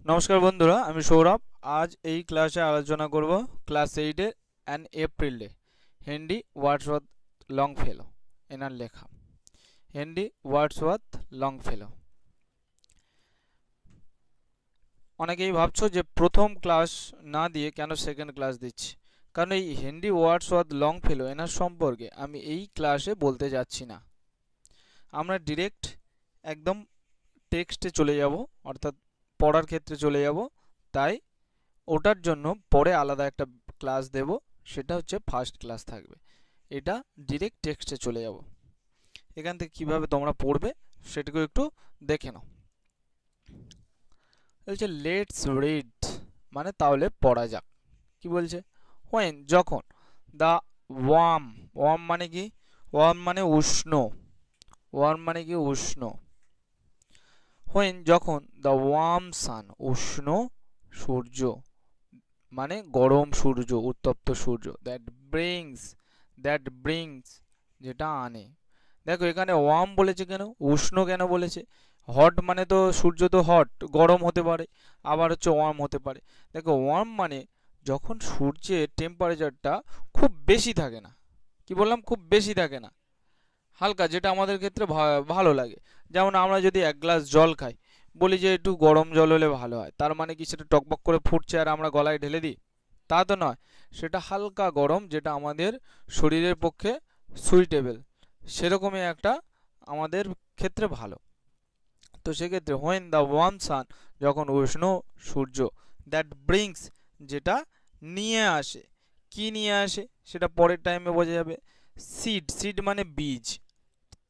নমস্কার বন্ধুরা, আমি সৌরভ। আজ এই ক্লাসে আলোচনা করব ক্লাস 8 এর an April day Henry Wordsworth Longfellow এনার লেখা। Henry Wordsworth Longfellow. অনেকেই ভাবছো যে প্রথম ক্লাস না দিয়ে কেন সেকেন্ড ক্লাস দিচ্ছি, কারণ এই হেনরি ওয়ার্ডসওয়ার্থ লংফেলো এনার সম্পর্কে আমি এই ক্লাসে বলতে যাচ্ছি না। আমরা ডিরেক্ট একদম টেক্সটে চলে যাব, অর্থাৎ পড়ার ক্ষেত্রে চলে যাব। তাই ওটার জন্য পরে আলাদা একটা ক্লাস দেব, সেটা হচ্ছে ফার্স্ট ক্লাস থাকবে। এটা ডিরেক্ট টেক্সটে চলে যাব। এখান থেকে কিভাবে তোমরা পড়বে সেটাকে একটু দেখে নাও। বলছে লেটস রিড, মানে তাহলে পড়া যাক। কি বলছে? হোয়েন, যখন, দ্য ওয়ার্ম, ওয়ার্ম মানে কি? ওয়ার্ম মানে উষ্ণ। ওয়ার্ম মানে কি? উষ্ণ। হোয়েন, যখন, দ্য ওয়ার্ম সান, উষ্ণ সূর্য, মানে গরম সূর্য, উত্তপ্ত সূর্য। দ্যাট ব্রিংস, যেটা আনে। দেখো এখানে ওয়ার্ম বলেছে কেন, উষ্ণ কেন বলেছে? হট মানে তো সূর্য তো হট, গরম হতে পারে, আবার হচ্ছে ওয়ার্ম হতে পারে। দেখো ওয়ার্ম মানে যখন সূর্যের টেম্পারেচারটা খুব বেশি থাকে না। কি বললাম? খুব বেশি থাকে না, হালকা, যেটা আমাদের ক্ষেত্রে ভালো লাগে। যেমন আমরা যদি এক গ্লাস জল খাই, বলি যে একটু গরম জল হলে ভালো হয়, তার মানে কি সেটা টকবক করে ফুটছে আর আমরা গলায় ঢেলে দিই? তা তো নয়। সেটা হালকা গরম, যেটা আমাদের শরীরের পক্ষে সুইটেবল, সেরকমই একটা আমাদের ক্ষেত্রে ভালো। তো সেক্ষেত্রে হোয়েন দ্য ওয়ার্ম সান, যখন উষ্ণ সূর্য, দ্যাট ব্রিংস, যেটা নিয়ে আসে। কি নিয়ে আসে সেটা পরের টাইমে বোঝা যাবে। সিড মানে বীজ।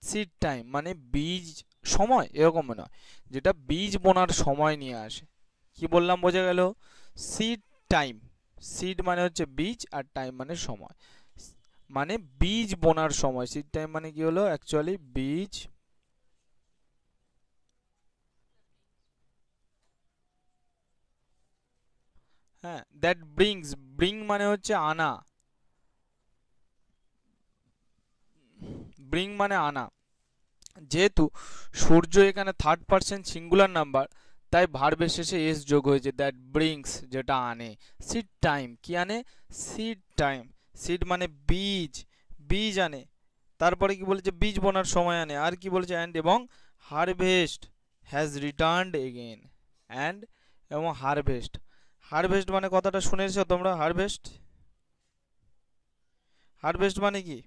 সিড টাইম মানে বীজ সময়, এরকম নয়, যেটা বীজ বোনার সময় নিয়ে আসে। কি বললাম বোঝা গেল? Seed time. সিড মানে হচ্ছে বীজ, আর টাইম মানে সময়, মানে বীজ বোনার সময়। সিড টাইম মানে কি হলো? অ্যাকচুয়ালি বীজ, হ্যাঁ। দ্যাট ব্রিংস, ব্রিং মানে হচ্ছে আনা, ব্রিং মানে আনা। যেহেতু সূর্য এখানে থার্ড পারসন সিঙ্গুলার নাম্বার, তাই ভার্বের শেষে এস যোগ হয়েছে। দ্যাট ব্রিংস, যেটা আনে। সিড টাইম, কি আনে? Seed time. সিড মানে বীজ, বীজ আনে। তারপরে কি বলেছে? বীজ বোনার সময় আনে। আর কি বলেছে? অ্যান্ড, এবং harvest has returned again. And এবং হারভেস্ট। হারভেস্ট মানে কথাটা শুনেছো তোমরা? হারভেস্ট, হারভেস্ট মানে কি?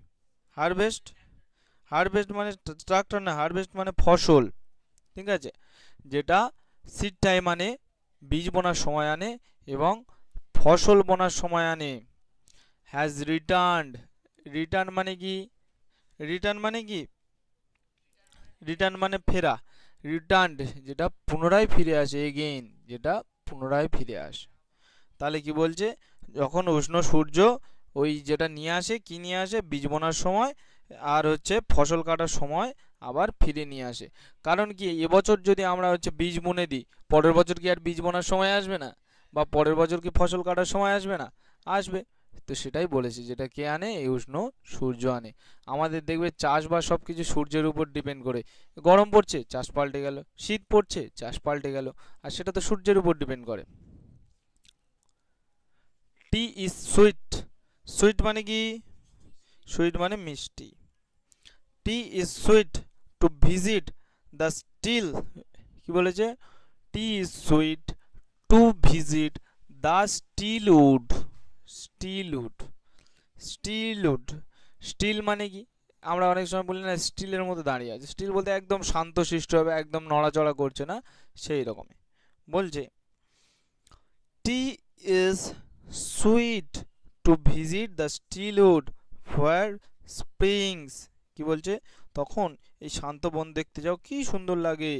হারভেস্ট, হারভেস্ট মানে ট্রাক্টর না, হারভেস্ট মানে ফসল। ঠিক আছে? যেটা সিড টাইম মানে বীজ বোনার সময় আনে, এবং ফসল বোনার সময় আনে। হ্যাজ রিটার্নড, রিটার্ন মানে কি? রিটার্ন মানে কি? রিটার্ন মানে ফেরা। রিটার্নড, যেটা পুনরায় ফিরে আসে। এগেইন, যেটা পুনরায় ফিরে আসে। তাহলে কি বলছে? যখন উষ্ণ সূর্য ওই যেটা নিয়ে আসে, কি নিয়ে আসে? বীজ বোনার সময়, আর হচ্ছে ফসল কাটার সময় আবার ফিরে নিয়ে আসে। কারণ কি, এবছর যদি আমরা হচ্ছে বীজ বুনে দিই, পরের বছর কি আর বীজ বোনার সময় আসবে না? বা পরের বছর কি ফসল কাটার সময় আসবে না? আসবে। তো সেটাই বলেছি, যেটা কে আনে? এই উষ্ণ সূর্য আনে। আমাদের দেখবে চাষবাস সব কিছু সূর্যের উপর ডিপেন্ড করে। গরম পড়ছে, চাষ পাল্টে গেল। শীত পড়ছে, চাষ পাল্টে গেল। আর সেটা তো সূর্যের উপর ডিপেন্ড করে। টি ইজ সুইট। সুইট মানে কি? সুইট মানে মিষ্টি। Tea is sweet to visit the still, কি বলেছে? Tea is sweet to visit the Stillwood. Stillwood, Stillwood. Still মানে কি? আমরা অনেক সময় বলি না স্টিলের মতো দাঁড়িয়ে আছে। স্টিল বলতে একদম শান্তশিষ্ট হবে, একদম নড়াচড়া করছে না, সেই রকমই বলছে। Tea is sweet to visit the Stillwood where springs, কি বলছে? তখন এই শান্ত বন দেখতে যাও, কি সুন্দর লাগে,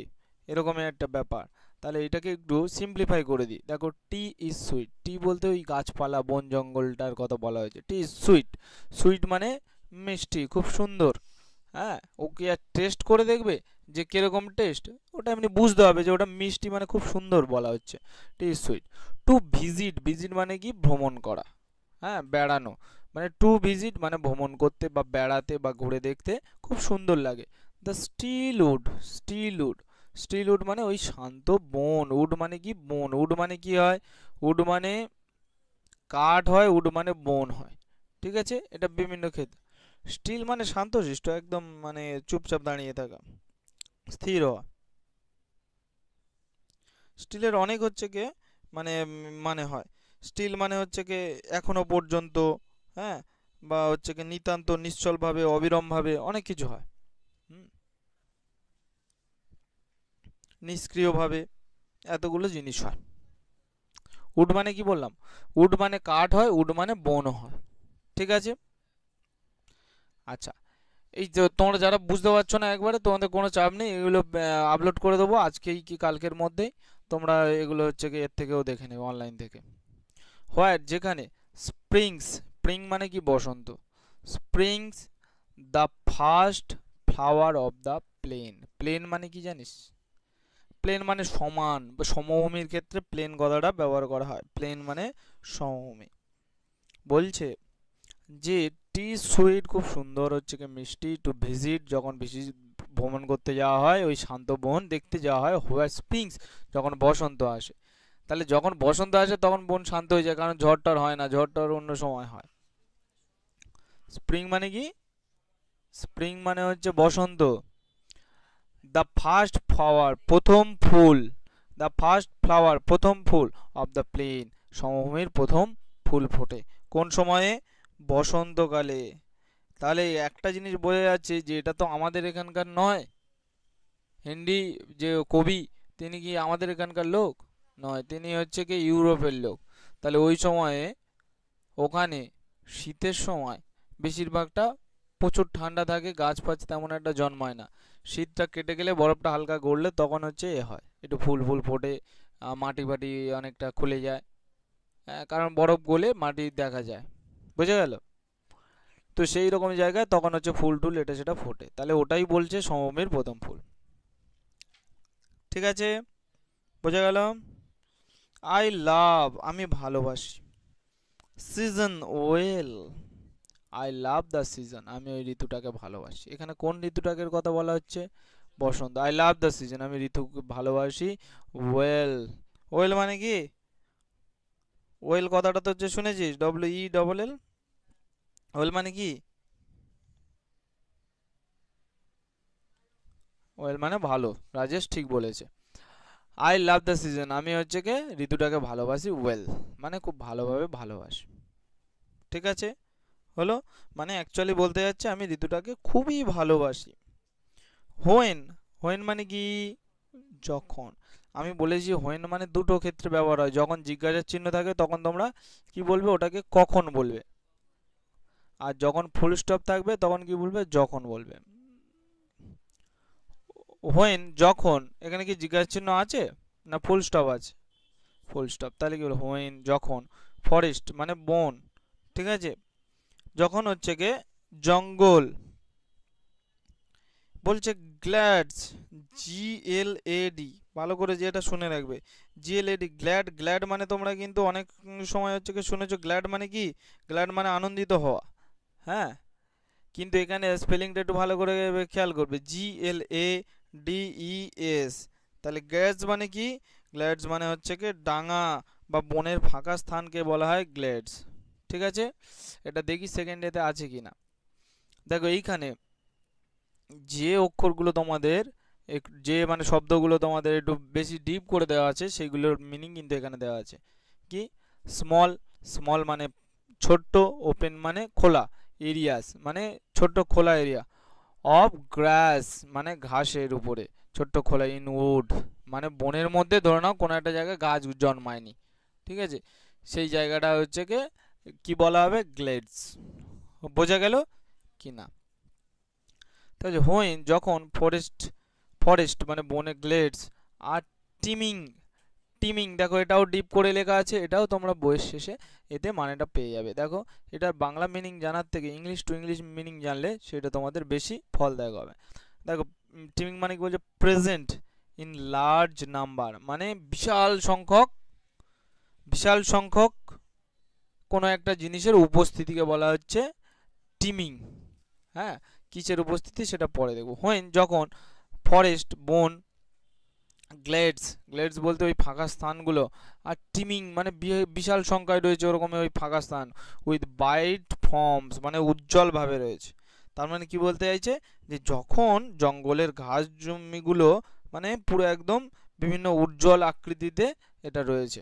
এরকমই একটা ব্যাপার। তাহলে এটাকে একটু সিম্পলিফাই করে দিই। দেখো টি ইজ সুইট, টি বলতে ওই গাছপালা বন জঙ্গলটার কথা বলা হয়েছে। টি ইজ সুইট, সুইট মানে মিষ্টি, খুব সুন্দর। হ্যাঁ, ওকে আর টেস্ট করে দেখবে যে কিরকম টেস্ট, ওটা এমনি বুঝতে হবে যে ওটা মিষ্টি, মানে খুব সুন্দর বলা হচ্ছে। Tea is sweet to visit, visit মানে কি? ভ্রমণ করা, হ্যাঁ, বেড়ানো। মানে টু ভিজিট মানে ভ্রমণ করতে বা বেড়াতে বা ঘুরে দেখতে খুব সুন্দর লাগে। The Stillwood, Stillwood, still would মানে ওই শান্ত বন। উড মানে কি? বন। উড মানে কি হয়? উড মানে কাঠ হয়, উড মানে বন হয়। ঠিক আছে, এটা বিভিন্ন ক্ষেত্রে। স্টিল মানে শান্তশিষ্ট, একদম মানে চুপচাপ দাঁড়িয়ে থাকা, স্থির হওয়া। স্টিলের অনেক হচ্ছে কে মানে মানে হয়। স্টিল মানে হচ্ছে কে এখনো পর্যন্ত, হ্যাঁ, বা হচ্ছে কে নিতান্ত নিশ্চলভাবে, অবিরামভাবে, অনেক কিছু হয়। হুম, নিষ্ক্রিয়ভাবে, এতগুলো জিনিস হয়। উড মানে কি বললাম? উড মানে কাঠ হয়, উড মানে বনও হয়। ঠিক আছে। আচ্ছা, এই যে তোমরা যারা বুঝতে পারছো না একবারে, তোমাদের কোনো চাপ নেই, এগুলো আপলোড করে দেবো আজকেই কি কালকের মধ্যেই। তোমরা এগুলো হচ্ছে কি এর থেকেও দেখে নেবে অনলাইন থেকে। হোয়াট যেখানে স্প্রিংস, স্প্রিং মানে কি? বসন্ত। Springs the first flower of the plain. Plain মানে কি জানিস? প্লেন মানে সমান বা সমভূমির ক্ষেত্রে প্লেন কথাটা ব্যবহার করা হয়। প্লেন মানে সমভূমি। বলছে যে টি সুইট খুব সুন্দর হচ্ছে কি মিষ্টি, টু ভিজিট যখন বেশি ভ্রমণ করতে যাওয়া হয়, ওই শান্ত বন দেখতে যাওয়া হয়, হোয়ার স্প্রিংস যখন বসন্ত আসে। তাহলে যখন বসন্ত আসে তখন বন শান্ত হয়ে যায়, কারণ ঝড় টর হয় না, ঝড় টর অন্য সময় হয়। স্প্রিং মানে কি? স্প্রিং মানে হচ্ছে বসন্ত। দ্য ফার্স্ট ফ্লাওয়ার প্রথম ফুল, দ্য ফার্স্ট ফ্লাওয়ার প্রথম ফুল অফ দ্য প্লেন সমভূমির প্রথম ফুল ফোটে কোন সময়ে? বসন্তকালে। তাহলে একটা জিনিস বোঝা যাচ্ছে যে এটা তো আমাদের এখানকার নয়। হেনরি যে কবি, তিনি কি আমাদের এখানকার লোক? নয়, তিনি হচ্ছে কি ইউরোপের লোক। তাহলে ওই সময়ে ওখানে শীতের সময় বেশিরভাগটা প্রচুর ঠান্ডা থাকে, গাছ ফাছ তেমন একটা জন্মায় না। শীতটা কেটে গেলে, বরফটা হালকা গড়লে তখন হচ্ছে এ হয়, একটু ফুল ফুল ফোটে, মাটি ফাটি অনেকটা খুলে যায়। কারণ বরফ গলে মাটি দেখা যায়। বুঝা গেল? তো সেই রকম জায়গায় তখন হচ্ছে ফুল টুল এটা সেটা ফোটে। তাহলে ওটাই বলছে সমভূমির প্রথম ফুল। ঠিক আছে, বোঝা গেল? আই লাভ আমি ভালোবাসি। Season well, I love the season আমি ওই ঋতুটাকে ভালোবাসি। এখানে কোন ঋতুটাকে কথা বলা হচ্ছে? বসন্ত। আই লাভ দ্য সিজন আমি ঋতুকে ভালোবাসি। ওয়েল, ওয়েল মানে কি? ওয়েল কথাটা তো হচ্ছে শুনেছিস, WELL। ওয়েল মানে কি? ওয়েল মানে ভালো। রাজেশ ঠিক বলেছে। আই লাভ দ্য সিজন আমি হচ্ছে কে ঋতুটাকে ভালোবাসি। ওয়েল মানে খুব ভালোভাবে ভালোবাসি। ঠিক আছে, হলো। মানে অ্যাকচুয়ালি বলতে যাচ্ছে আমি ঋতুটাকে খুবই ভালোবাসি। হোয়েন, হোয়েন মানে কি? যখন। আমি বলেছি হোয়েন মানে দুটো ক্ষেত্রে ব্যবহার হয়। যখন জিজ্ঞাসার চিহ্ন থাকে তখন তোমরা কি বলবে? ওটাকে কখন বলবে। আর যখন ফুল স্টপ থাকবে তখন কি বলবে? যখন বলবে। হোয়েন যখন, এখানে কি জিজ্ঞাসার চিহ্ন আছে না ফুল স্টপ আছে? Full stop. তাহলে কি বলবো? হোয়েন যখন। ফরেস্ট মানে বন। ঠিক আছে, যখন হচ্ছে গে জঙ্গল। বলছে গ্ল্যাডস, GLAD, ভালো করে যে এটা শুনে রাখবে। GLAD, glad. গ্ল্যাড মানে তোমরা কিন্তু অনেক সময় হচ্ছে কি শুনেছো গ্ল্যাড মানে কি? গ্ল্যাড মানে আনন্দিত হওয়া। হ্যাঁ, কিন্তু এখানে স্পেলিংটা একটু ভালো করে খেয়াল করবে, GLADES। তাহলে গ্ল্যাডস মানে কি? গ্ল্যাডস মানে হচ্ছে কি ডাঙা বা বনের ফাঁকা স্থানকে বলা হয় গ্ল্যাডস। ঠিক আছে, এটা দেখি সেকেন্ড এতে আছে কিনা। দেখো এইখানে যে অক্ষরগুলো তোমাদের যে মানে শব্দগুলো তোমাদের একটু বেশি ডিপ করে দেওয়া আছে সেইগুলোর মিনিং কিন্তু এখানে দেওয়া আছে। কি? স্মল, স্মল মানে ছোট্ট, ওপেন মানে খোলা, এরিয়াস মানে ছোট্ট খোলা এরিয়া, অফ গ্রাস মানে ঘাসের উপরে ছোট্ট খোলা, ইন উড মানে বনের মধ্যে, ধরে নাও কোনো একটা জায়গায় গাছ জন্মায়নি, ঠিক আছে, সেই জায়গাটা হচ্ছে কি বলা হবে? গ্লেডস। বোঝা গেল কি না? তাহলে হোয়েন যখন ফরেস্ট, ফরেস্ট মানে বনে গ্লেডস আর টিমিং, টিমিং দেখো এটাও ডিপ করে লেখা আছে, এটাও তোমরা বইয়ের শেষে এতে মানেটা পেয়ে যাবে। দেখো এটার বাংলা মিনিং জানার থেকে ইংলিশ টু ইংলিশ মিনিং জানলে সেটা তোমাদের বেশি ফলদায়ক হবে। দেখো টিমিং মানে কি বলছে? প্রেজেন্ট ইন লার্জ নাম্বার মানে বিশাল সংখ্যক, বিশাল সংখ্যক কোনো একটা জিনিসের উপস্থিতিকে বলা হচ্ছে টিমিং। হ্যাঁ, কিসের উপস্থিতি সেটা পরে দেখব। হোয়েন যখন ফরেস্ট বন গ্লেডস, গ্লেডস বলতে ওই ফাঁকা স্থানগুলো। আর টিমিং মানে বিশাল সংখ্যায় রয়েছে ওরকম ওই ফাঁকা স্থান। উইথ ব্রাইট ফর্মস মানে উজ্জ্বলভাবে রয়েছে। তার মানে কি বলতে চাইছে যে যখন জঙ্গলের ঘাস জমিগুলো মানে পুরো একদম বিভিন্ন উজ্জ্বল আকৃতিতে এটা রয়েছে।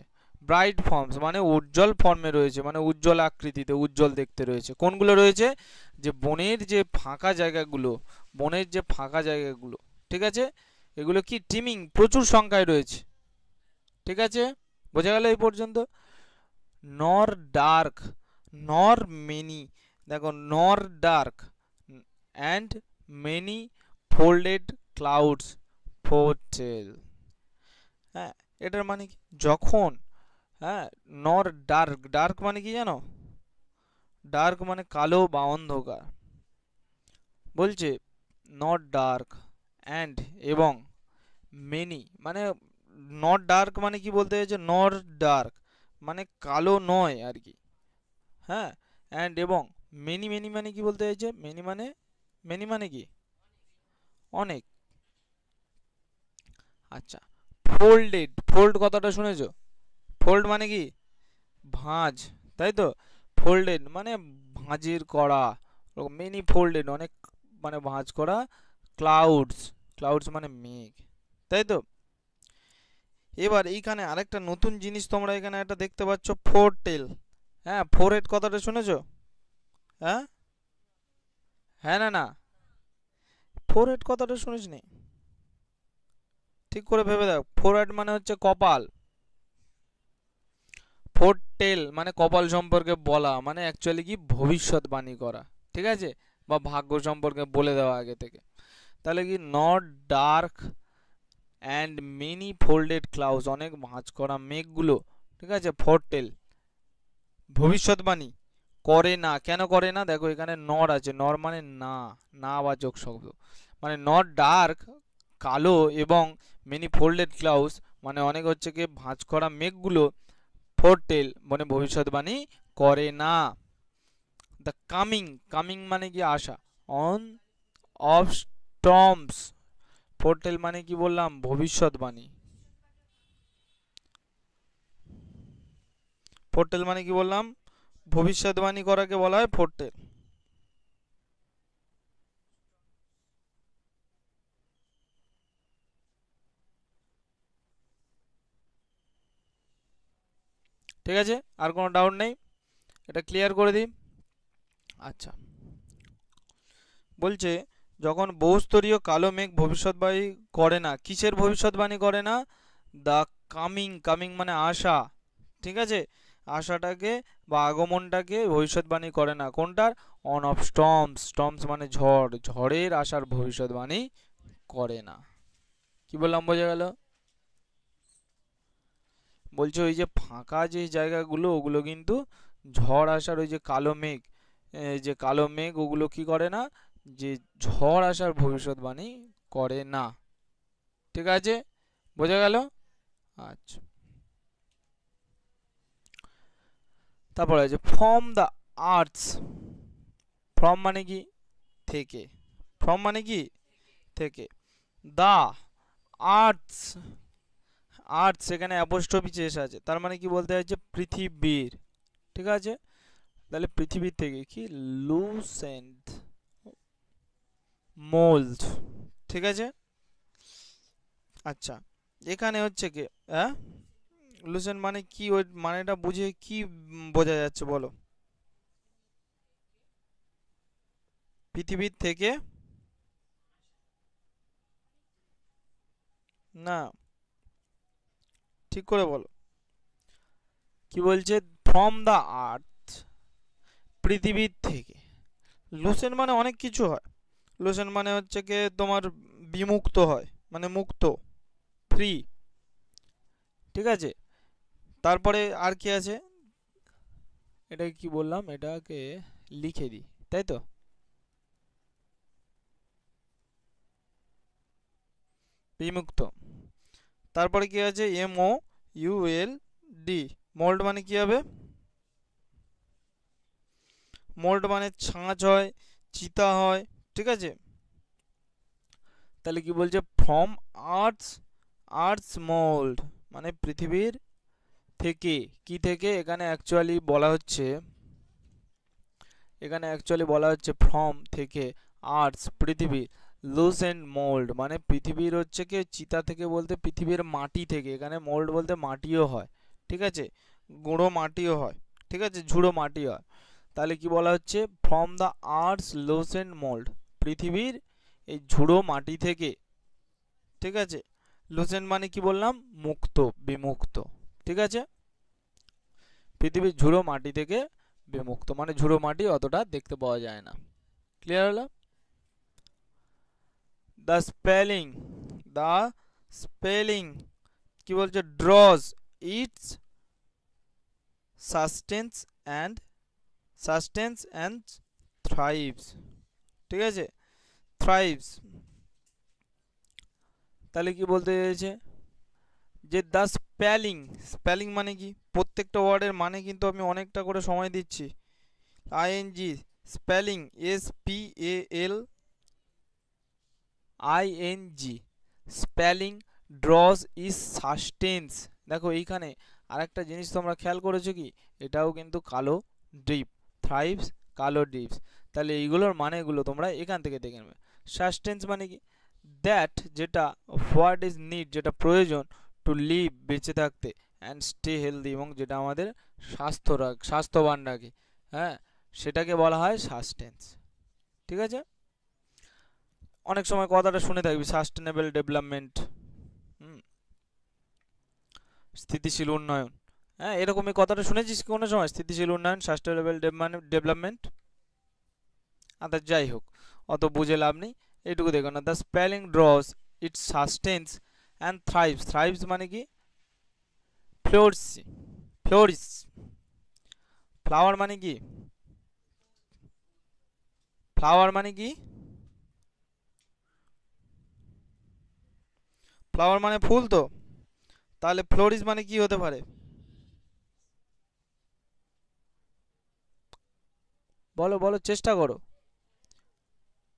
ব্রাইট ফর্মস মানে উজ্জ্বল ফর্মে রয়েছে, মানে উজ্জ্বল আকৃতিতে, উজ্জ্বল দেখতে রয়েছে। কোনগুলো রয়েছে? যে বনের যে ফাঁকা জায়গাগুলো, বনের যে ফাঁকা জায়গাগুলো, ঠিক আছে, এগুলো কি টিমিং প্রচুর সংখ্যায় রয়েছে। ঠিক আছে, বোঝা গেল এই পর্যন্ত? নর ডার্ক, নর মেনি, দেখো nor dark and many folded clouds foretell. হ্যাঁ, এটার মানে কি? যখন, হ্যাঁ, নর ডার্ক, ডার্ক মানে কি জানো? ডার্ক মানে কালো বা অন্ধকার। বলছে নট ডার্ক অ্যান্ড এবং মেনি মানে নট ডার্ক মানে কি বলতে চাইছে? নট ডার্ক মানে কালো নয় আর কি। হ্যাঁ, অ্যান্ড এবং মেনি, মেনি মানে কি বলতে চাইছে? মেনি মানে, মেনি মানে কি? অনেক। আচ্ছা, ফোল্ডেড, ফোল্ড কথাটা শুনেছো? ফোল্ড মানে কি? ভাঁজ, তাই তো? ফোল্ডেড মানে ভাঁজের করা, মেনি ফোল্ডেড অনেক মানে ভাঁজ করা। ক্লাউডস, ক্লাউডস মানে মেঘ, তাই তো? এবার এইখানে আরেকটা নতুন জিনিস তোমরা এখানে একটা দেখতে পাচ্ছ, ফোর টেল। হ্যাঁ, ফোর হেড কথাটা শুনেছো? হ্যাঁ, হ্যাঁ না না, ফোর হেড কথাটা শুনিসনি? ঠিক করে ভেবে দেখ। ফোর হেড মানে হচ্ছে কপাল, ফোর টেল মানে কপাল সম্পর্কে বলা, মানে অ্যাকচুয়ালি কি ভবিষ্যৎবাণী করা, ঠিক আছে, বা ভাগ্য সম্পর্কে বলে দেওয়া আগে থেকে। তাহলে কি not dark and many folded clouds অনেক ভাঁজ করা মেঘগুলো, ঠিক আছে, ফোর টেল ভবিষ্যৎবাণী করে না। কেন করে না? দেখো এখানে নর আছে, নর মানে না, না বাচক শব্দ, মানে নট ডার্ক কালো এবং মেনি ফোল্ডেড ক্লাউডস মানে অনেক হচ্ছে কি ভাঁজ করা মেঘগুলো ফোরটেল মানে ভবিষ্যৎবাণী করে না। দ্য কামিং, কামিং মানে কি আসা, অন অফ স্টর্মস, ফোরটেল মানে কি বললাম? ভবিষ্যৎবাণী। ফোরটেল মানে কি বললাম? ভবিষ্যৎবাণী করাকে বলা হয় ফোরটেল। ঠিক আছে, আর কোনো ডাউট নেই? এটা ক্লিয়ার করে দিই। আচ্ছা, বলছে যখন বহুস্তরীয় কালো মেঘ ভবিষ্যৎবাণী করে না, কিসের ভবিষ্যৎবাণী করে না? দ্য কামিং, কামিং মানে আসা, ঠিক আছে, আশাটাকে বা আগমনটাকে ভবিষ্যৎবাণী করে না। কোনটার? অন অফ স্টর্মস, স্টর্মস মানে ঝড়, ঝড়ের আসার ভবিষ্যৎবাণী করে না। কি বললাম, বোঝা গেল? বলছে ওই যে ফাঁকা যে জায়গাগুলো ওগুলো কিন্তু ঝড় আসার, ওই যে কালো মেঘ, এই যে কালো মেঘ ওগুলো কি করে না? যে ঝড় আসার ভবিষ্যৎবাণী করে না। ঠিক আছে, বোঝা গেল? আচ্ছা, তারপরে আছে ফ্রম দ্য আর্থস। ফ্রম মানে কি? থেকে। ফ্রম মানে কি? থেকে। দা আর্থস, আর্থস এখানে অ্যাপোস্ট্রফি চেস আছে, তার মানে কি বলতে চাইছে? পৃথিবীর, ঠিক আছে। তাহলে পৃথিবীর থেকে কি? লুসেন্ট মোল্ড, ঠিক আছে। আচ্ছা, এখানে হচ্ছে কি, হ্যাঁ, লুসেন্ট মানে কি? ওই মানেটা বুঝে কি বোঝা যাচ্ছে বলো? পৃথিবীর থেকে, না, ঠিক করে বলো কি বলছে? ফ্রম দ্য আর্থ, পৃথিবীর থেকে। লুসেন্ট মানে অনেক কিছু হয়। লুসেন্ট মানে হচ্ছে কি তোমার বিমুক্ত হয়, মানে মুক্ত, ফ্রি, ঠিক আছে। তারপরে আর কি আছে? এটা কি বললাম? এটাকে লিখে দিই, তাই তো? বিমুক্ত। তারপরে কি আছে? M O U L D, mould মানে কি হবে? মোল্ড মানে ছাঁচ হয়, চিতা হয়, ঠিক আছে। তাহলে কি বলছে? ফ্রম আর্থস আর্থস মোল্ড মানে পৃথিবীর থেকে, কি থেকে, এখানে অ্যাকচুয়ালি বলা হচ্ছে ফ্রম থেকে, আর্থস পৃথিবী, লুজ এন্ড মোল্ড মানে পৃথিবীর হচ্ছে কি চিতা থেকে বলতে পৃথিবীর মাটি থেকে, এখানে মোল্ড বলতে মাটিও হয়, ঠিক আছে, গুঁড়ো মাটিও হয়, ঠিক আছে, ঝুড়ো মাটি হয়। তাহলে কি বলা হচ্ছে, from the earth's loose and mould, পৃথিবীর এই ঝুড়ো মাটি থেকে, ঠিক আছে, লুসেন্ট মানে কি বললাম, মুক্ত, বিমুক্ত, ঠিক আছে, পৃথিবীর ঝুড়ো মাটি থেকে বিমুক্ত মানে ঝুড়ো মাটি অতটা দেখতে পাওয়া যায় না। ক্লিয়ার হলো? দ্য স্পেলিং, দ্য স্পেলিং কি বলছে, ড্রজ ইটস সাস্টেন্স অ্যান্ড থ্রাইভস, ঠিক আছে, থ্রাইভস তাহলে কি বলতে চাইছে যে দ্য স্পেলিং মানে কি, প্রত্যেকটা ওয়ার্ডের মানে কিন্তু আমি অনেকটা করে সময় দিচ্ছি। ING spelling, SPALING spelling, draws its sustenance. দেখো এইখানে আরেকটা জিনিস তোমরা খেয়াল করেছো কি, এটাও কিন্তু কালো ডিপ, থ্রাইভস কালো ডিপস, তাহলে এইগুলোর মানেগুলো তোমরা এখান থেকে দেখে নেবে। সাস্টেন্স মানে কি, দ্যাট যেটা, হোয়াট ইজ নিড যেটা প্রয়োজন, টু লিভ বেঁচে থাকতে, অ্যান্ড স্টে হেলদি এবং যেটা আমাদের স্বাস্থ্যবান রাখে, হ্যাঁ, সেটাকে বলা হয় সাস্টেন্স, ঠিক আছে। অনেক সময় কথাটা শুনে থাকবি সাস্টেনেবল ডেভেলপমেন্ট, স্থিতিশীল উন্নয়ন, হ্যাঁ, এরকমই কথাটা শুনেছিস কোনো সময়, স্থিতিশীল উন্নয়ন, সাস্টেনেবল ডেভেলপমেন্ট। আচ্ছা যাই হোক, অত বুঝে লাভ নেই, এইটুকু দেখো না। The spelling ড্রজ it's sustains and থ্রাইভস মানে কি, ফ্লোরিস, ফ্লাওয়ার মানে কি, ফ্লাওয়ার মানে কি, ফ্লাওয়ার মানে ফুল তো, তাহলে ফ্লোরিস মানে কি হতে পারে, বলো বলো, চেষ্টা করো,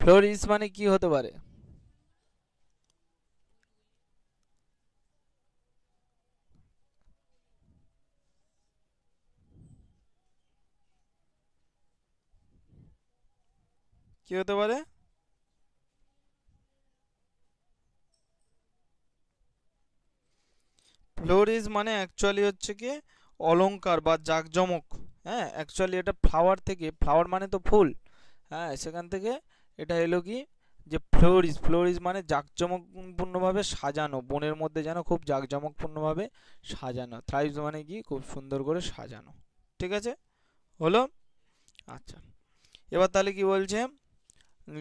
ফ্লোরিস মানে কি হতে পারে, কি হতে পারে, ফ্লোরিস মানে অ্যাকচুয়ালি হচ্ছে কি অলংকার বা জাকজমক, হ্যাঁ, অ্যাকচুয়ালি এটা ফ্লাওয়ার থেকে, ফ্লাওয়ার মানে তো ফুল, হ্যাঁ, সেখান থেকে এটা এলো কি যে ফ্লোরিস মানে জাঁকজমকপূর্ণভাবে সাজানো, বনের মধ্যে যেন খুব জাঁকজমকপূর্ণভাবে সাজানো, থ্রাইভস মানে কি খুব সুন্দর করে সাজানো, ঠিক আছে, হলো। আচ্ছা, এবার তাহলে কি বলছে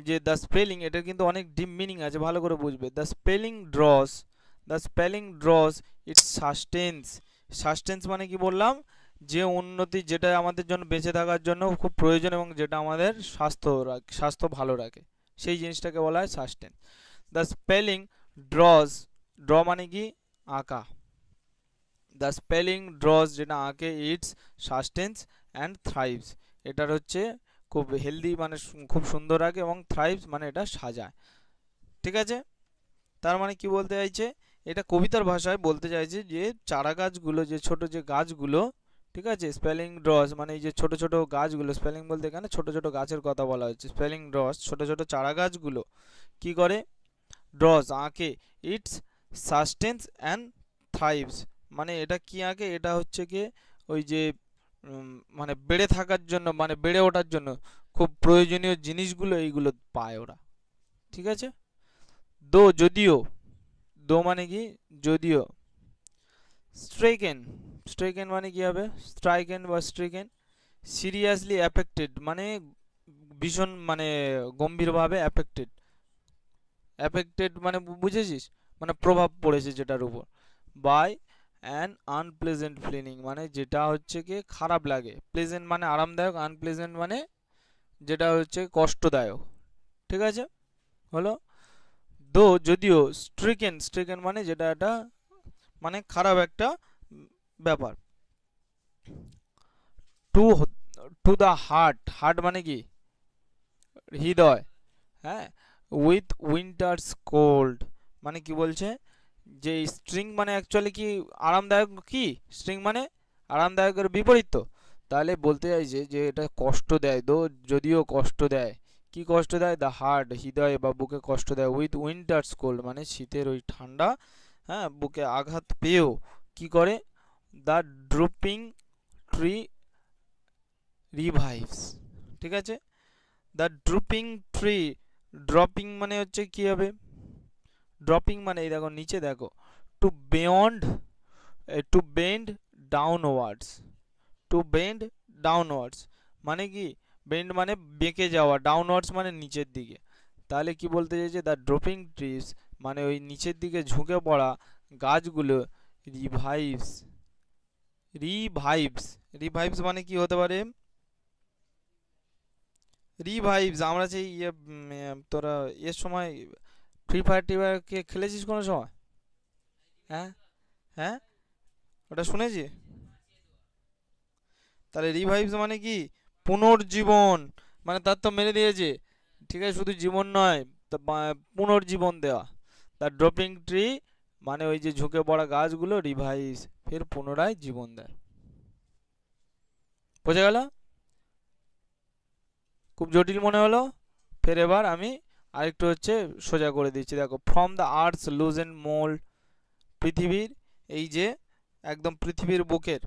যে দ্য স্পেলিং, এটার কিন্তু অনেক ডিপ মিনিং আছে, ভালো করে বুঝবে। দ্য স্পেলিং ড্রজ ইটস সাস্টেন্স মানে কি বললাম, যে উন্নতি যেটা আমাদের জন্য বেঁচে থাকার জন্য খুব প্রয়োজন এবং যেটা আমাদের স্বাস্থ্য ভালো রাখে, সেই জিনিসটাকে বলা হয় সাস্টেন্স। দ্য স্পেলিং ড্র মানে কি আঁকা, দ্য স্পেলিং ড্রজ যেটা আঁকে ইটস সাস্টেন্স অ্যান্ড থ্রাইভস, এটার হচ্ছে খুব হেলদি মানে খুব সুন্দর রাখে, এবং থ্রাইভস মানে এটা সাজায়, ঠিক আছে। তার মানে কি বলতে চাইছে, এটা কবিতার ভাষায় বলতে চাইছে যে চারা গাছগুলো, যে ছোট যে গাছগুলো, ঠিক আছে, স্পেলিং ড্রজ মানে এই যে ছোট ছোট গাছগুলো, স্পেলিং বলতে এখানে ছোট ছোট গাছের কথা বলা হচ্ছে, স্পেলিং ড্রজ ছোট ছোট চারা গাছগুলো কি করে, ড্রজ আঁকে, ইটস সাস্টেন্স অ্যান্ড থ্রাইভস মানে এটা কি আঁকে, এটা হচ্ছে কি ওই যে মানে বেড়ে থাকার জন্য, মানে বেড়ে ওঠার জন্য খুব প্রয়োজনীয় জিনিসগুলো এইগুলো পায় ওরা, ঠিক আছে। যদিও, মানে কি যদিও, স্ট্রাইকেন মানে কি হবে, স্ট্রাইকেন সিরিয়াসলি অ্যাফেক্টেড মানে ভীষণ মানে গম্ভীরভাবে অ্যাফেক্টেড মানে বুঝেছিস, মানে প্রভাব পড়েছে যেটার উপর, বাই অ্যান আনপ্লেজেন্ট ফিলিং মানে যেটা হচ্ছে কি খারাপ লাগে, প্লেজেন্ট মানে আরামদায়ক, আনপ্লেজেন্ট মানে যেটা হচ্ছে কষ্টদায়ক, ঠিক আছে, হলো। যদিও স্ট্রিকেন মানে যেটা একটা মানে খারাপ একটা ব্যাপার। টু টু দ্য হার্ট মানে কি হৃদয়, হ্যাঁ, উইথ উইন্টার্স কোল্ড মানে কি বলছে, যে স্ট্রিং মানে অ্যাকচুয়ালি কি আরামদায়ক, কি স্ট্রিং মানে আরামদায়কের বিপরীত। তো তাহলে বলতে চাইছে যে এটা কষ্ট দেয়, যদিও কষ্ট দেয়, কি কষ্ট দেয়, দ্য হার্ট হৃদয় বা বুকে কষ্ট দেয়, উইথ উইন্টার্স কোল্ড মানে শীতের ওই ঠান্ডা, হ্যাঁ বুকে আঘাত পেয়েও কি করে, দ্য ড্রপিং ট্রি রিভাইভস। ঠিক আছে, দ্য ড্রপিং ট্রি, ড্রপিং মানে হচ্ছে কি হবে, ড্রপিং মানে এই দেখো নিচে দেখো, to beyond, to bend downwards, to bend downwards মানে কি, বেন্ড মানে বেঁকে যাওয়া, ডাউনওয়ার্ডস মানে নিচের দিকে। তাহলে কি বলতে চাইছে, দ্য ড্রপিং ট্রিজ মানে ওই নিচের দিকে ঝুঁকে পড়া গাছগুলো, রিভাইভস, রিভাইভস, রিভাইভস মানে কি হতে পারে, রিভাইভস আমরা সেই তোরা এর সময় ফ্রি ফায়ার টি ফায়ার কে খেলেছিস কোনো সময়? হ্যাঁ, হ্যাঁ ওটা শুনেছি। তাহলে রিভাইভস মানে কি, পুনর্জীবন, মানে তার তো মেরে দিয়েছে, ঠিক আছে, শুধু জীবন নয়, তা পুনর্জীবন দেওয়া। তার ড্রপিং ট্রি মানে ওই যে ঝুঁকে পড়া গাছগুলো রিভাইস ফের পুনরায় জীবন দেয়। বোঝা গেল? খুব জটিল মনে হলো? ফের এবার আমি আরেকটু হচ্ছে সোজা করে দিচ্ছি, দেখো, from the earths loosen mould, পৃথিবীর এই যে একদম পৃথিবীর বুকের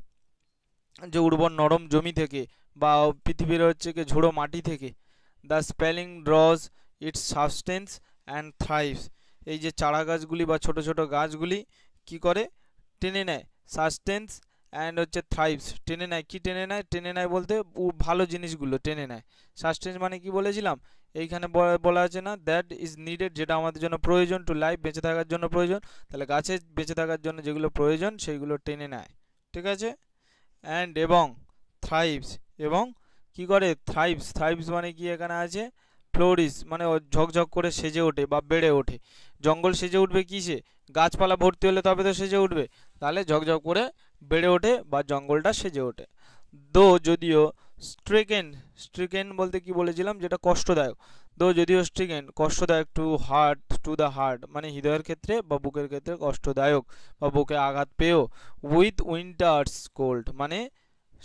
যে উর্বর নরম জমি থেকে বা পৃথিবীর হচ্ছে কি ঝোড়ো মাটি থেকে, the spelling ড্রজ it's substance and থ্রাইভস, এই যে চারা গাছগুলি বা ছোট ছোট গাছগুলি কি করে, টেনে নেয়, সাস্টেন্স অ্যান্ড হচ্ছে থ্রাইভস, টেনে নেয়, কি টেনে নেয়, টেনে নেয় বলতে ভালো জিনিসগুলো টেনে নেয়। সাস্টেন্স মানে কি বলেছিলাম, এইখানে বলা আছে না, দ্যাট ইজ নিডেড, যেটা আমাদের জন্য প্রয়োজন, টু লাইফ বেঁচে থাকার জন্য প্রয়োজন, তাহলে গাছের বেঁচে থাকার জন্য যেগুলো প্রয়োজন সেইগুলো টেনে নেয়। ঠিক আছে, অ্যান্ড এবং থ্রাইভস, এবং কি করে, থ্রাইভস, থ্রাইভস মানে কি এখানে আছে, ফ্লোরিস মানে ঝকঝক করে সেজে ওঠে বা বেড়ে ওঠে। জঙ্গল সেজে উঠবে কিসে, গাছপালা ভর্তি হলে তবে তো সেজে উঠবে, তাহলে ঝকঝক করে বেড়ে ওঠে বা জঙ্গলটা সেজে ওঠে। দো যদিও স্ট্রিকেন, স্ট্রিকেন বলতে কি বলেছিলাম, যেটা কষ্টদায়ক, দো যদিও স্ট্রিকেন কষ্টদায়ক, to heart, to the heart মানে হৃদয়ের ক্ষেত্রে বা বুকের ক্ষেত্রে কষ্টদায়ক বা বুকে আঘাত পেয়েও, উইথ উইন্টার্স কোল্ড মানে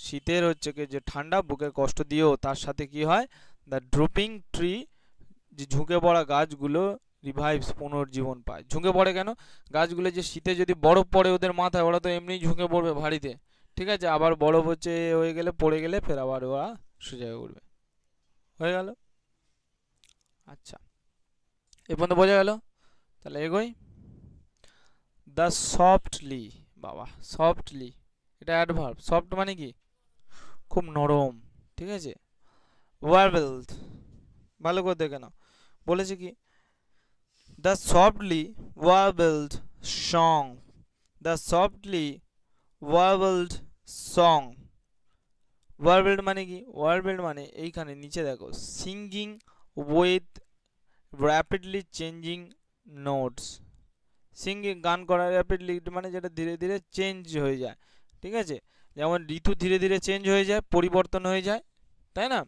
শীতের হচ্ছে কি যে ঠান্ডা বুকের কষ্ট দিয়েও, তার সাথে কি হয়, দ্য ড্রপিং ট্রি যে ঝুঁকে পড়া গাছগুলো রিভাইভস পুনর্জীবন পায়। ঝুঁকে পড়ে কেন, গাছগুলো যে শীতে যদি বরফ পড়ে ওদের মাথায়, ওরা তো এমনি ঝুঁকে পড়বে ভারীতে, ঠিক আছে, আবার বরফ হচ্ছে হয়ে গেলে পড়ে গেলে ফের আবার ওরা সোজা হয়ে উঠবে। হয়ে গেল? আচ্ছা, এ পর্যন্ত বোঝা গেল? তাহলে এগোই। দ্য সফটলি, বাবা সফটলি, এটা অ্যাডভার্ব, সফট মানে কি, খুব নরম, ঠিক আছে, ওয়ার্বেলড, ভালো করে দেখে নাও, বলেছে কি, the softly warbled song, the softly warbled song, warbled মানে কি, ওয়ার্বেলড মানে এইখানে নিচে দেখো, singing with rapidly changing notes, singing গান করা, র্যাপিডলি মানে যেটা ধীরে ধীরে চেঞ্জ হয়ে যায়, ঠিক আছে, যেমন ঋতু ধীরে ধীরে চেঞ্জ হয়ে যায়, পরিবর্তন হয়ে যায়, তাই না,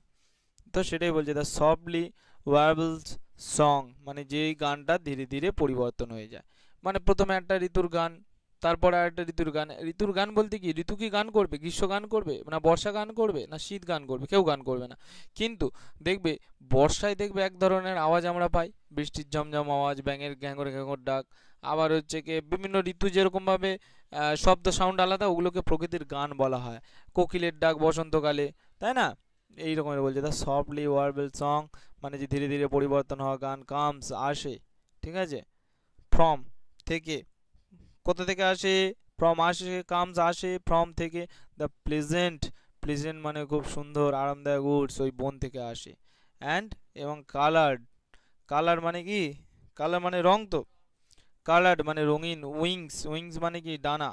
তো সেটাই বলছে, দ্য সফটলি ওয়ার্বলস সং মানে যেই গানটা ধীরে ধীরে পরিবর্তন হয়ে যায়, মানে প্রথমে একটা ঋতুর গান, তারপরে আরেকটা ঋতুর গান, ঋতুর গান বলতে কি, ঋতু কি গান করবে, গ্রীষ্ম গান করবে না, বর্ষা গান করবে না, শীত গান করবে, কেউ গান করবে না, কিন্তু দেখবে বর্ষায় দেখবে এক ধরনের আওয়াজ আমরা পাই, বৃষ্টির ঝমঝম আওয়াজ, ব্যাঙের ঘ্যাঙর ঘ্যাঙর ডাক, আবার হচ্ছে কি বিভিন্ন ঋতু যেরকমভাবে শব্দ সাউন্ড আলাদা, ওগুলোকে প্রকৃতির গান বলা হয়, কোকিলের ডাক বসন্তকালে, তাই না, এই রকমের বলছে, দ্য সফটলি ওয়ার্বেল সং মানে যে ধীরে ধীরে পরিবর্তন হওয়া গান, কামস আসে, ঠিক আছে, ফ্রম থেকে, কোথা থেকে আসে, ফ্রম আসে, কামস আসে ফ্রম থেকে, দ্য প্লেজেন্ট, প্লেজেন্ট মানে খুব সুন্দর আরামদায়ক উডস, ওই বন থেকে আসে, অ্যান্ড এবং কালার্ড, কালার মানে কি, কালার মানে রং, তো কালার্ড মানে রঙিন, উইংস, উইংস মানে কি ডানা,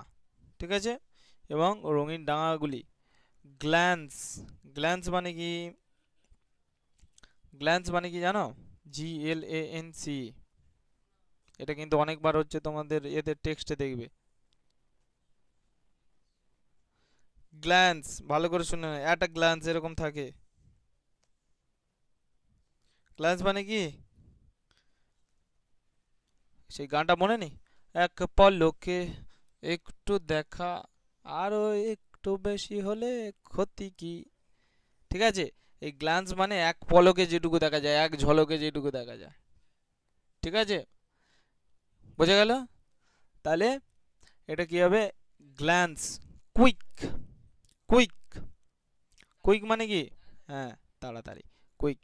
ঠিক আছে, এবং রঙিন ডানাগুলি, গ্ল্যান্স, গ্ল্যান্স মানে কি, গ্ল্যান্স মানে কি জানো, GLANC, এটা কিন্তু অনেকবার হচ্ছে তোমাদের এদের টেক্সটে দেখবে, গ্ল্যান্স ভালো করে শুনে, একটা গ্ল্যান্স এরকম থাকে, গ্ল্যান্স মানে কি, সেই গানটা মনে নেই, এক পলকে একটু দেখা, আরো একটু বেশি হলে ক্ষতি কি। ঠিক আছে, এই গ্ল্যান্স মানে এক পলকে যেটুকু দেখা যায়, এক ঝলকে যেটুকু দেখা যায়। ঠিক আছে, বোঝা গেল? তাহলে এটা কি হবে? গ্ল্যান্স। কুইক, কুইক, কুইক মানে কি? হ্যাঁ, তাড়াতাড়ি, quick.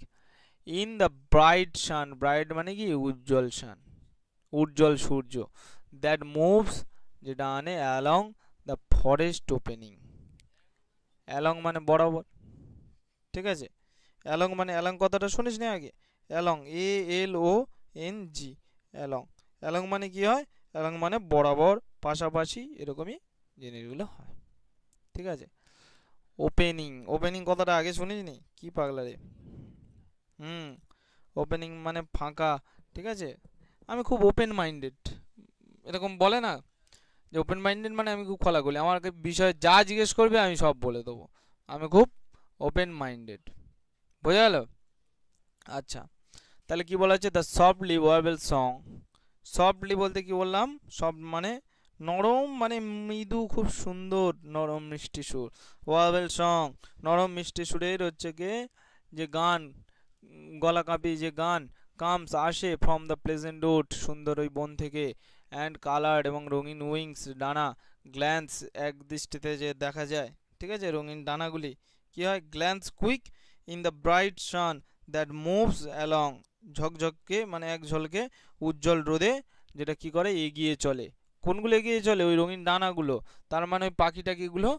In the bright San, bright মানে কি? উজ্জ্বল সান, উজ্জ্বল সূর্য। দ্যাট মুভস, যেটা আনে, along the forest opening. Along মানে বরাবর। ঠিক আছে, অ্যালং মানে, অ্যালং কথাটা শুনিস নি আগে? Along, ALONG, along. অ্যালং মানে কি হয়? অ্যালং মানে বরাবর, পাশাপাশি, এরকমই জিনিসগুলো হয়। ঠিক আছে, ওপেনিং, ওপেনিং কথাটা আগে শুনিস নি? কি পাগলা রে। হুম, ওপেনিং মানে ফাঁকা। ঠিক আছে, আমি খুব ওপেন মাইন্ডেড, এরকম বলে না যে ওপেন মাইন্ডেড মানে আমি খুব খোলাখুলি, আমার বিষয়ে যা জিজ্ঞেস করবে আমি সব বলে দেবো, আমি খুব ওপেন মাইন্ডেড। বোঝা গেল? আচ্ছা, তাহলে কি বলা হচ্ছে? The softly warble song. Softly বলতে কি বললাম? সফট মানে নরম, মানে মৃদু, খুব সুন্দর নরম মিষ্টি সুর। ওয়েবল সং, নরম মিষ্টি সুরের হচ্ছে কে যে গান, গলা কাঁপিয়ে যে গান, কামস আসে, ফ্রম দ্য প্লেজেন্ট ওট, সুন্দর ওই বন থেকে, অ্যান্ড কালার্ড, এবং রঙিন উইংস, ডানা, গ্ল্যান্স, এক দৃষ্টিতে যে দেখা যায়। ঠিক আছে, রঙিন ডানাগুলি কি হয়? Glance quick in the bright sun that moves along, ঝকঝককে মানে এক ঝলকে উজ্জ্বল রোদে, যেটা কি করে? এগিয়ে চলে। কোনগুলো এগিয়ে চলে? ওই রঙিন ডানাগুলো। তার মানে ওই পাখি টাকিগুলো,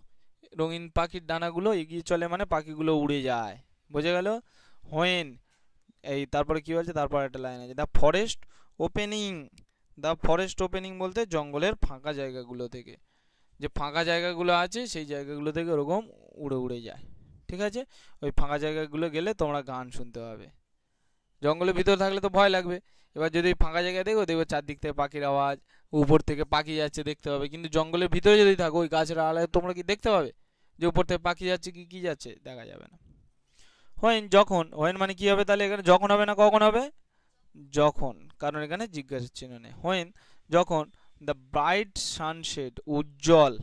রঙিন পাখির ডানাগুলো এগিয়ে চলে, মানে পাখিগুলো উড়ে যায়। বোঝা গেল? হোয়েন, এই তারপরে কি বলছে? তারপর একটা লাইন আছে, the forest opening. The forest opening বলতে জঙ্গলের ফাঁকা জায়গাগুলো থেকে, যে ফাঁকা জায়গাগুলো আছে সেই জায়গাগুলো থেকে ওরকম উড়ে উড়ে যায়। ঠিক আছে, ওই ফাঁকা জায়গাগুলো গেলে তোমরা গান শুনতে পাবে। জঙ্গলের ভিতরে থাকলে তো ভয় লাগবে। এবার যদি ফাঁকা জায়গায় দেখো, দেখবে চারদিক থেকে পাখির আওয়াজ, উপর থেকে পাখি যাচ্ছে দেখতে পাবে। কিন্তু জঙ্গলের ভিতরে যদি থাকো, ওই গাছের আড়ালে, তোমরা কি দেখতে পাবে যে উপর থেকে পাখি যাচ্ছে কি কি যাচ্ছে? দেখা যাবে না। হোয়েন, যখন। হোয়েন মানে কি হবে তাহলে এখানে? যখন হবে না কখন হবে? যখন, কারণ এখানে জিজ্ঞাসার চিহ্ন নেই। হোয়েন, যখন। দ্য ব্রাইট সানসেট, উজ্জ্বল।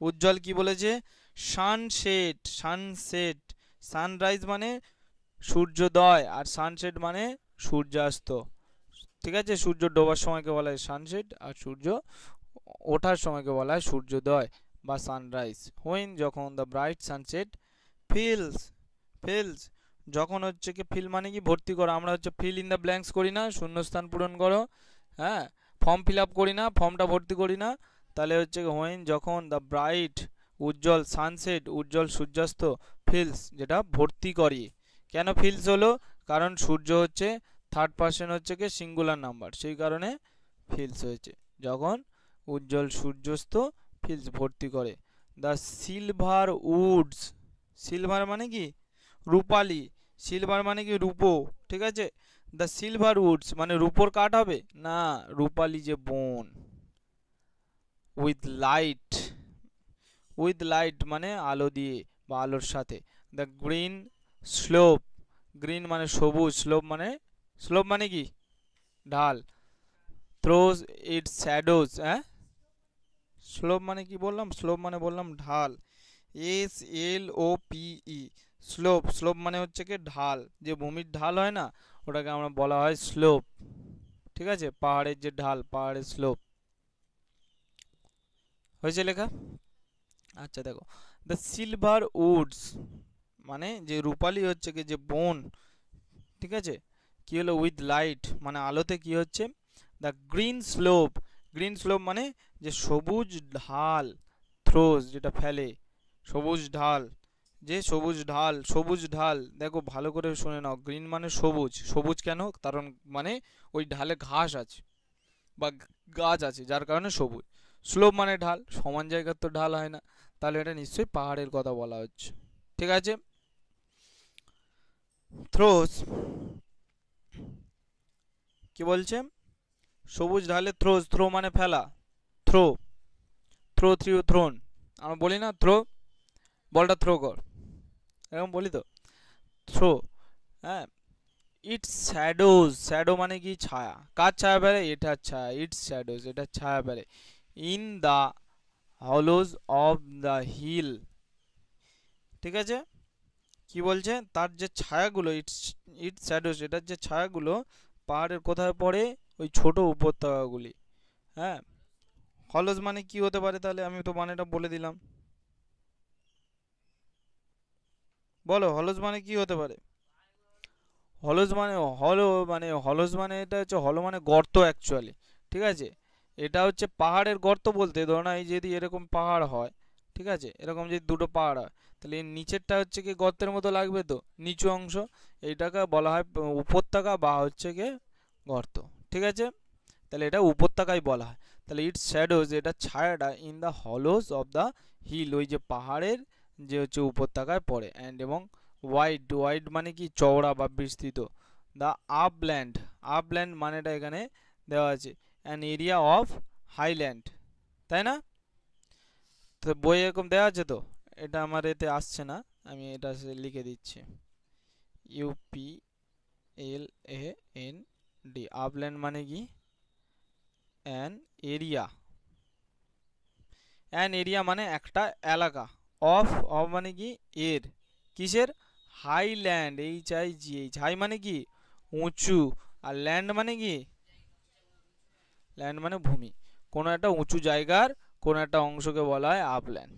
উজ্জ্বল কি বলেছে? Sunset, sunset. সানরাইজ মানে সূর্যোদয়, আর সানসেট মানে সূর্যাস্ত। ঠিক আছে, সূর্য ডোবার সময়কে বলা হয় সানসেট, আর সূর্য ওঠার সময়কে বলা হয় সূর্যোদয় বা সানরাইজ। হোয়েন, যখন। The bright sunset feels, feels, যখন হচ্ছে কি? ফিল মানে কি? ভর্তি করো। আমরা হচ্ছে ফিল ইন দ্য ব্ল্যাঙ্কস করি না, শূন্যস্থান পূরণ করো। হ্যাঁ, ফর্ম ফিল আপ করি না, ফর্মটা ভর্তি করি না। তাহলে হচ্ছে হোয়েন, যখন। দ্য ব্রাইট, উজ্জ্বল, সানসেট, উজ্জ্বল সূর্যাস্ত, ফিলস, যেটা ভর্তি করি। কেন ফিলস হলো? কারণ সূর্য হচ্ছে থার্ড পার্সন, হচ্ছে কি সিঙ্গুলার নাম্বার, সেই কারণে ফিলস হয়েছে। যখন উজ্জ্বল সূর্যাস্ত, ফিলস ভর্তি করে। দ্য সিলভার উডস, সিলভার মানে কি? রূপালি। সিলভার মানে কি? রূপো। ঠিক আছে, দ্য সিলভার উডস মানে রূপোর কাঠ হবে না, রূপালি যে বন। উইথ লাইট, উইথ লাইট মানে আলো দিয়ে বা আলোর সাথে। দ্য গ্রিন স্লোপ, গ্রিন মানে সবুজ, স্লোপ মানে, স্লোপ মানে কি? ঢাল। থ্রোজ ইটস শ্যাডোজ, হ্যাঁ, স্লোপ মানে কি বললাম? স্লোপ মানে বললাম ঢাল। SLOPE, slope. স্লোপ মানে হচ্ছে কি? ঢাল, যে ভূমির ঢাল হয় না, ওটাকে আমরা বলা হয় স্লোপ। ঠিক আছে, পাহাড়ের যে ঢাল, পাহাড়ের স্লোপ। হয়েছে লেখা? আচ্ছা দেখো, দ্য সিলভার উডস মানে যে রূপালি হচ্ছে কি? যে বন। ঠিক আছে, কি হলো? উইথ লাইট মানে আলোতে কি হচ্ছে? The green slope, green slope মানে যে সবুজ ঢাল, থ্রোজ যেটা ফেলে, সবুজ ঢাল, যে সবুজ ঢাল, সবুজ ঢাল। দেখো ভালো করে শুনে নাও, গ্রিন মানে সবুজ। সবুজ কেন? কারণ মানে ওই ঢালে ঘাস আছে বা গাছ আছে, যার কারণে সবুজ। স্লোপ মানে ঢাল, সমান জায়গার তো ঢাল হয় না, তাহলে এটা নিশ্চয়ই পাহাড়ের কথা বলা হচ্ছে। ঠিক আছে, থ্রোজ কি বলছে? সবুজ ঢালে থ্রোজ, থ্রো মানে ফেলা, থ্রো, থ্রো থ্রিউ থ্রোন। আমরা বলি না থ্রো, বলটা থ্রো কর, এরকম বলি তো, থ্রো। হ্যাঁ, ইটস শ্যাডোজ, শ্যাডো মানে কি ছায়া, কার ছায়া ফেলে, এটার ছায়া, ইটস শ্যাডোজ এটা ছায়া ফেলে, in the hollows of the hill, ঠিক আছে। কি বলছে, তার যে ছায়াগুলো, ইটস ইটস শ্যাডোজ এটার যে ছায়াগুলো পাহাড়ের কোথায় পড়ে, ওই ছোট উপত্যকাগুলি, হ্যাঁ। হলোজ মানে কি হতে পারে তাহলে, আমি তো মানেটা বলে দিলাম, বলো হলোজ মানে কি হতে পারে। হলোজ মানে হলোজ মানে এটা হচ্ছে, হলো মানে গর্ত অ্যাকচুয়ালি, ঠিক আছে। এটা হচ্ছে পাহাড়ের গর্ত বলতে, ধরো না এই যদি এরকম পাহাড় হয়, ঠিক আছে, এরকম যদি দুটো পাহাড় হয়, তাহলে এর নিচেরটা হচ্ছে কি গর্তের মতো লাগবে তো, নিচু অংশ, এইটাকে বলা হয় উপত্যকা বা হচ্ছে কি গর্ত, ঠিক আছে। তাহলে এটা উপত্যকাই বলা হয়। তাহলে ইটস শ্যাডোজ এটা ছায়াটা, in the hollows of the hill ওই যে পাহাড়ের যে হচ্ছে উপত্যকায় পড়ে, অ্যান্ড এবং ওয়াইড, ওয়াইড মানে কি চওড়া বা বিস্তৃত, দ্য আপল্যান্ড, আপল্যান্ড মানেটা এখানে দেওয়া আছে, অ্যান এরিয়া অফ হাইল্যান্ড, তাই না। তো বই এরকম দেওয়া আছে তো, এটা আমার এতে আসছে না, আমি এটা লিখে দিচ্ছি, UPLAND, আপল্যান্ড মানে কি অ্যান এরিয়া, অ্যান এরিয়া মানে একটা এলাকা, অফ, অফ মানে কি এর, কিসের, হাইল্যান্ড, HIGH, হাই মানে কি উঁচু, আর ল্যান্ড মানে কি, ল্যান্ড মানে ভূমি, কোনো একটা উঁচু জায়গার কোনো একটা অংশকে বলা হয় আপল্যান্ড,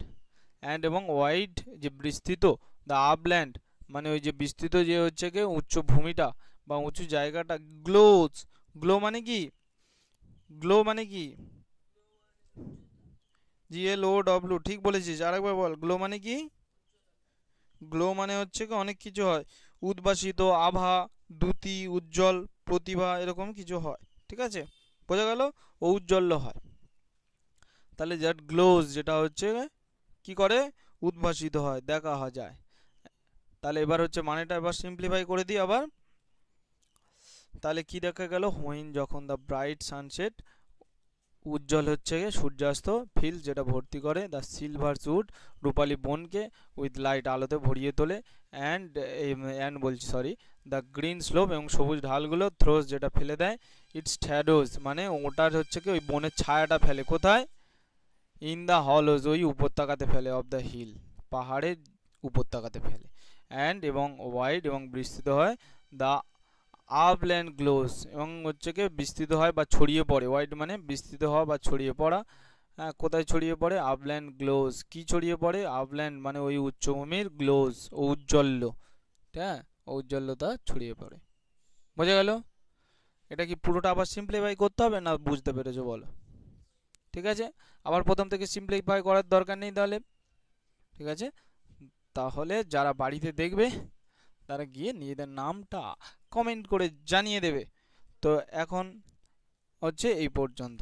অ্যান্ড এবং ওয়াইড যে বিস্তৃত, দ্য আপল্যান্ড মানে ওই যে বিস্তৃত যে হচ্ছে কি উচ্চ ভূমিটা বা উঁচু জায়গাটা, গ্লোজ, গ্লো মানে কি, গ্লো মানে কি, GLOW, ঠিক বলেছিস, আরেকবার বল, গ্লো মানে কি, গ্লো মানে হচ্ছে কি অনেক কিছু হয়, উদ্ভাসিত, আভা, দ্যুতি, উজ্জ্বল, প্রতিভা, এরকম কিছু হয়, ঠিক আছে, বোঝা গেল, ঔজ্জ্বল্য হয়। তাহলে দ্যাট গ্লোজ যেটা হচ্ছে কি করে, উদ্ভাসিত হয়, দেখা যায়। তাহলে এবার হচ্ছে মানেটা এবার সিম্পলিফাই করে দিই আবার, তাহলে কি দেখা গেল, হোয়েন যখন দ্য ব্রাইট সানসেট উজ্জ্বল হচ্ছে সূর্যাস্ত, ফিল যেটা ভর্তি করে, দ্য সিলভার স্যুট রূপালী বনকে, উইথ লাইট আলোতে ভরিয়ে তোলে, অ্যান্ড অ্যান্ড বলছি সরি, দ্য গ্রিন স্লোপ এবং সবুজ ঢালগুলো, থ্রোস যেটা ফেলে দেয়, ইটস শ্যাডোজ মানে ওটার হচ্ছে কি ওই বনের ছায়াটা ফেলে কোথায়, ইন দ্য হলোজ ওই উপত্যকাতে ফেলে, অফ দ্য হিল পাহাড়ের উপত্যকাতে ফেলে, অ্যান্ড এবং ওয়াইড এবং বিস্তৃত হয়, দ্য আপল্যান্ড গ্লোস এবং হচ্ছে কি বিস্তৃত হয় বা ছড়িয়ে পড়ে, ওয়াইড মানে বিস্তৃত হওয়া বা ছড়িয়ে পড়া, হ্যাঁ কোথায় ছড়িয়ে পড়ে, আপল্যান্ড গ্লোস, কি ছড়িয়ে পড়ে, আপল্যান্ড মানে ওই উচ্চভূমির, গ্লোস ঔজ্জ্বল্য, হ্যাঁ ঔজ্জ্বল্যতা ছড়িয়ে পড়ে, বোঝা গেল। এটা কি পুরোটা আবার সিম্পলিফাই করতে হবে না বুঝতে পেরেছো বলো, ঠিক আছে, আবার প্রথম থেকে সিম্পলিফাই করার দরকার নেই তাহলে, ঠিক আছে। তাহলে যারা বাড়িতে দেখবে তারা গিয়ে নিজেদের নামটা কমেন্ট করে জানিয়ে দেবে। তো এখন হচ্ছে এই পর্যন্ত।